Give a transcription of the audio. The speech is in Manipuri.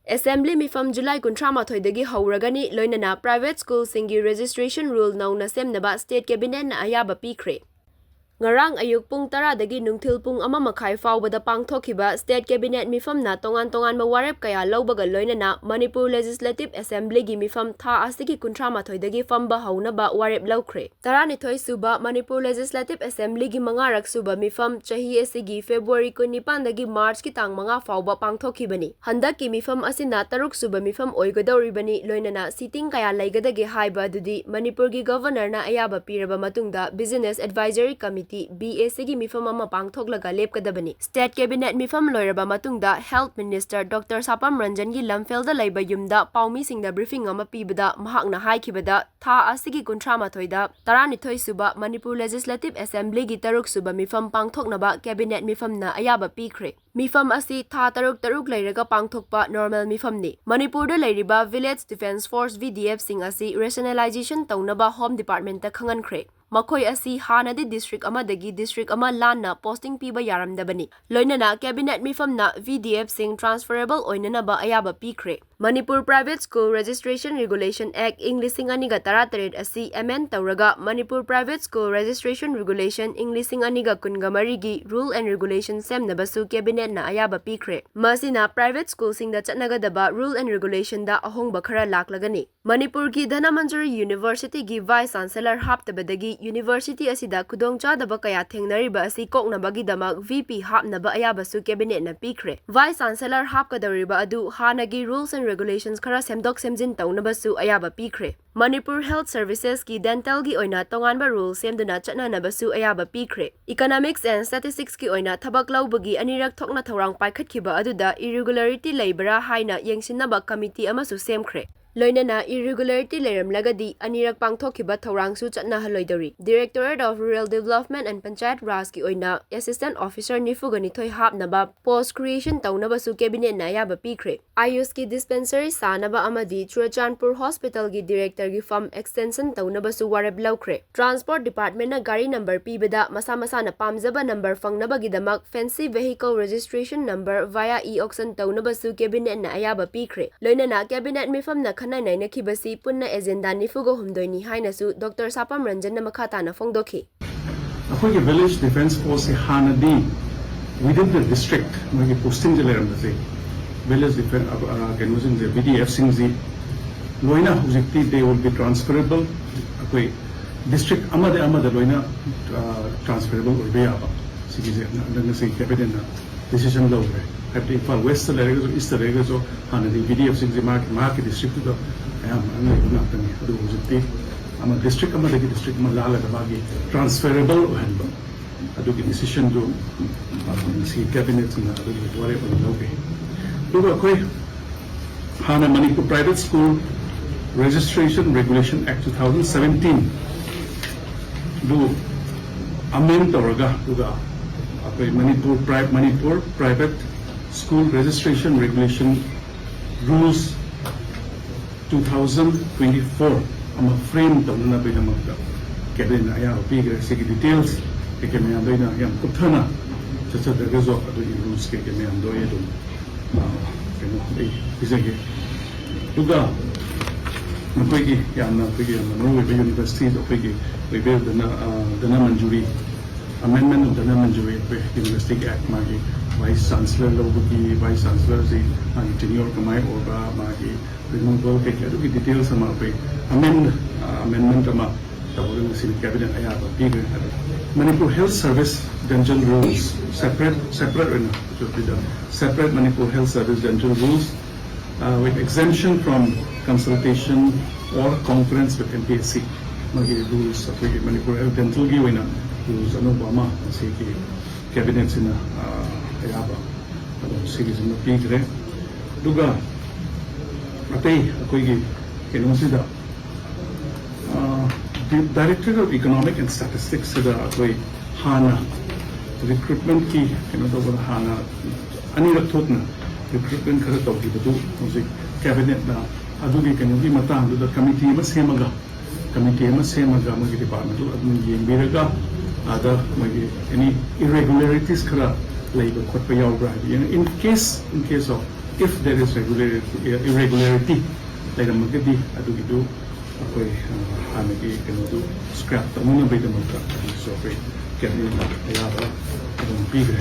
Assembly Meefam July 13 dagi Houragani loinana private school singi registration rule nauna semnaba state cabinet na ayaba pikre. Ngarang ayuk pung 10 dagi nungthil pung 1:30 faubada pangthokhiba state cabinet Meefam na tongan mawarep kaya lawbaga loinana Manipur Legislative Assembly gi Meefam tha asigi 13 dagi famba haunaba warep lawkhre. 12 suba Manipur Legislative Assembly gi mangarak suba Meefam chahi asigi February 19 dagi March ki tang 5 fauba pangthokhibani. Handaki Meefam asina 3 suba Meefam oigadoribani loinana sitting kaya laigadagi haiba adudi Manipur gi governor na ayaba piraba matungda Business Advisory Committee BAC gi Meefam ama pangthoklaga lepkadabani. State Cabinet Meefam loiraba matungda Health Minister Dr. Sapam Ranjan gi lamfelda laiba yumda paumi singda briefing ama pibada mahakna haikhibada tha asigi 13 da 12 suba Manipur Legislative Assembly gi 3 suba Meefam pangthoknaba Cabinet Meefam na ayaba pikre. Meefam asi tha 3 lairaga pangthokpa normal Meefam ni. Manipur da lairiba Village Defence Force VDF sing asi rationalization taunaba Home Department ta khangankhre. Makhoi asi hanadi district amadagi district ama lanna posting piba yaramdabani. Loinana Cabinet Meefam na VDF sing transferable oinanaba ayaba pikre. Manipur Private School Registration Regulation Act Ing 2013 asi amend tawraga Manipur Private School Registration Regulation Ing 2013 gi Rule and Regulation semnabasu Cabinet na ayaba pikre. Masina private school singda chatnagadaba Rule and Regulation da ahongba khara laklagani. Manipur gi Dhanamanjari University gi Vice Chancellor haptabadagi University asida khudongchadaba kaya thengnariba asi koknabagidamak VP hapnaba ayabasu Cabinet na pikre. Vice Chancellor hapkadariba adu hanagi Rules and Regulations khara semdok semjin tawnabasu ayaba pikre. Manipur Health Services ki dental gi oina tonganba rule semduna chatnanabasu ayaba pikre. Economics and Statistics ki oina thabak lawbagi anirak thokna thorang paikhatkiba aduda irregularity leibara haina yengsinnaba committee amasu semkhre. Loinana irregularity leiramlagadi anirak pangthokhiba thorangsu chatna haloidori. Directorate of Rural Development and Panchayat Raj ki oina Assistant Officer nifugani thoi hapnaba post creation tawnabasu Cabinet na ayaba pikre. Ayush ki dispensary sanaba amadi Churachandpur Hospital gi director gi farm extension tawnabasu wareb lawkhre. Transport Department na gari number pibada masa na pamjaba number fangnabagi-damak fancy vehicle registration number via e-auction tawnabasu Cabinet na ayaba pikre. Loinana Cabinet Meefam na kanay na kibasi punna agenda nifugo humdoini hainasu Dr. Sapam Ranjan na makata na fongdoki. Ako'y village defense force hanadi within the district magi posting jaleram dase village defense using the VDF singzi loina hujikti they will be transferable ako'y district amada loina transferable urbe aba sige na say cabinet na decision lo at the far west areas or east areas or hanadi VDF singzi market district to am na tani adu hujikti ama district amadagi district malala dabagi transferable handle adugi decision do si cabinet na adugi wale pa lobe duga koi hana Manipur Private School Registration Regulation Act 2017 do amend tawraga duga akoy Manipur Private School Registration Regulation Rules 2024 ama frame tawna na magda cabinet na ayaw bigger sige details kaya may andoy na yan kuthana sa dagazo ado yung rules kaya may andoy do kaya ay bisage duga nakoy yan na pigi Monroe University do pigi reveal dana manjuri amendment of dana manjuri University Act magi Vice Chancellor lobuki Vice Chancellor si tenure kamay or ba magi removal kaya do details sama pe amendment ama tawag si cabinet ayaba bigger Manipur Health Service dental rules separate Manipur Health Service dental rules with exemption from consultation or conference with NPSC magi rules of Manipur Health Dental gi wina rules ano ba ma si cabinet sina ayaba sige sina bigger duga atay ako'y kinonsida the Director of Economic and Statistics sida ako'y hana recruitment ki to hana anirakthot na recruitment kara tawgi badu music cabinet na adugi kanyugi matang do committee ma semaga magi department admin yembiraga ada magi any irregularities kara labor khotpa yawbra in case of if there is irregularity ꯂꯩꯔꯝꯃꯒꯗꯤ ꯑꯗꯨꯒꯤꯗꯨ ꯑꯩꯈꯣꯏ ꯍꯥꯟꯅꯒꯤ ꯀꯩꯅꯣꯗꯨ ꯁ꯭ꯀ꯭ꯔꯦꯞ ꯇꯧꯅꯅꯕꯒꯤꯗꯃꯛꯇ ꯑꯗꯨꯁꯨ ꯑꯩꯈꯣꯏ ꯀꯦꯕꯤꯅꯦꯠꯅ ꯑꯌꯥꯕ ꯑꯗꯨꯝ ꯄꯤꯈ꯭ꯔꯦ